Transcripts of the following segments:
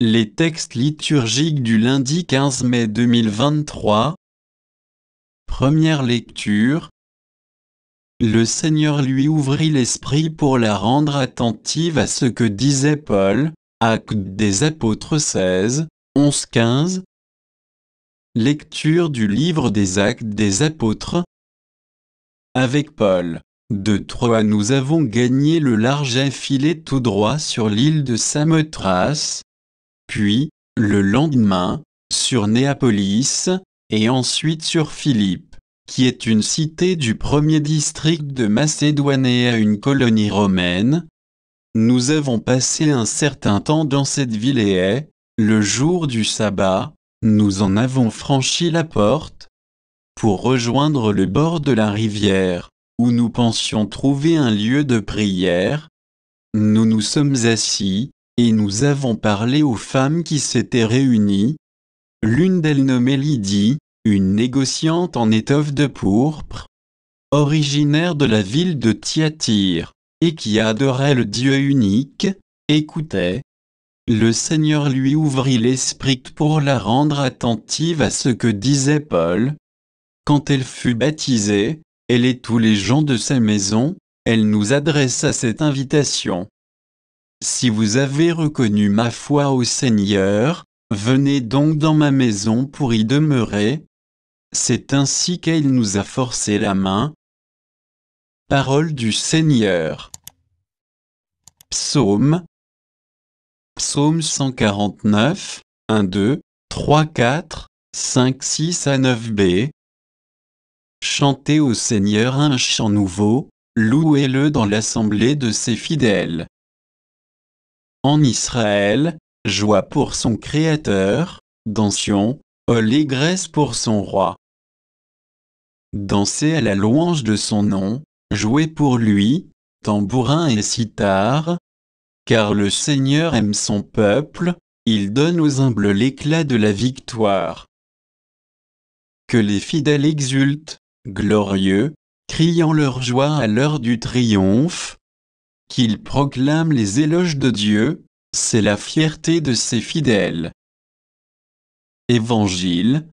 Les textes liturgiques du lundi 15 mai 2023. Première lecture. Le Seigneur lui ouvrit l'esprit pour la rendre attentive à ce que disait Paul. Actes des Apôtres 16, 11-15. Lecture du livre des Actes des Apôtres. Avec Paul, de Troie nous avons gagné le large et filé tout droit sur l'île de Samothrace. Puis, le lendemain, sur Néapolis, et ensuite sur Philippe, qui est une cité du premier district de Macédoine et à une colonie romaine. Nous avons passé un certain temps dans cette ville et, le jour du sabbat, nous en avons franchi la porte pour rejoindre le bord de la rivière, où nous pensions trouver un lieu de prière. Nous nous sommes assis, et nous avons parlé aux femmes qui s'étaient réunies. L'une d'elles nommée Lydie, une négociante en étoffe de pourpre, originaire de la ville de Thyatire, et qui adorait le Dieu unique, écoutait. Le Seigneur lui ouvrit l'esprit pour la rendre attentive à ce que disait Paul. Quand elle fut baptisée, elle et tous les gens de sa maison, elle nous adressa cette invitation. Si vous avez reconnu ma foi au Seigneur, venez donc dans ma maison pour y demeurer. C'est ainsi qu'elle nous a forcé la main. Parole du Seigneur. Psaume 149, 1, 2, 3, 4, 5, 6 à 9b. Chantez au Seigneur un chant nouveau, louez-le dans l'assemblée de ses fidèles. En Israël, joie pour son Créateur, dans Sion, allégresse pour son roi. Dansez à la louange de son nom, jouez pour lui, tambourin et cithare. Car le Seigneur aime son peuple, il donne aux humbles l'éclat de la victoire. Que les fidèles exultent, glorieux, criant leur joie à l'heure du triomphe. Qu'ils proclament les éloges de Dieu, c'est la fierté de ses fidèles. Évangile.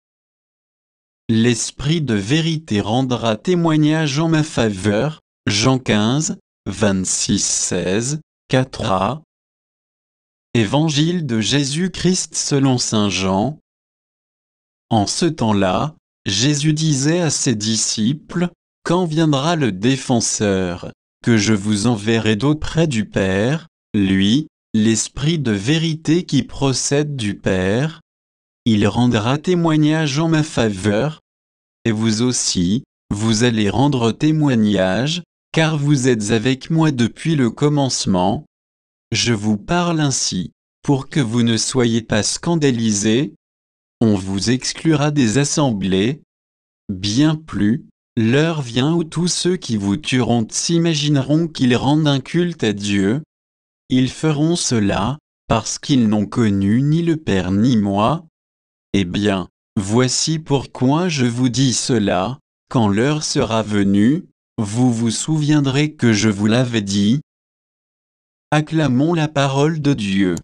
L'Esprit de vérité rendra témoignage en ma faveur. Jean 15, 26-16, 4a. Évangile de Jésus-Christ selon saint Jean. En ce temps-là, Jésus disait à ses disciples, « Quand viendra le défenseur, que je vous enverrai d'auprès du Père, lui, l'Esprit de vérité qui procède du Père, il rendra témoignage en ma faveur, et vous aussi, vous allez rendre témoignage, car vous êtes avec moi depuis le commencement. Je vous parle ainsi, pour que vous ne soyez pas scandalisés. On vous exclura des assemblées. Bien plus, l'heure vient où tous ceux qui vous tueront s'imagineront qu'ils rendent un culte à Dieu. Ils feront cela, parce qu'ils n'ont connu ni le Père ni moi. Eh bien, voici pourquoi je vous dis cela, quand l'heure sera venue, vous vous souviendrez que je vous l'avais dit. Acclamons la parole de Dieu.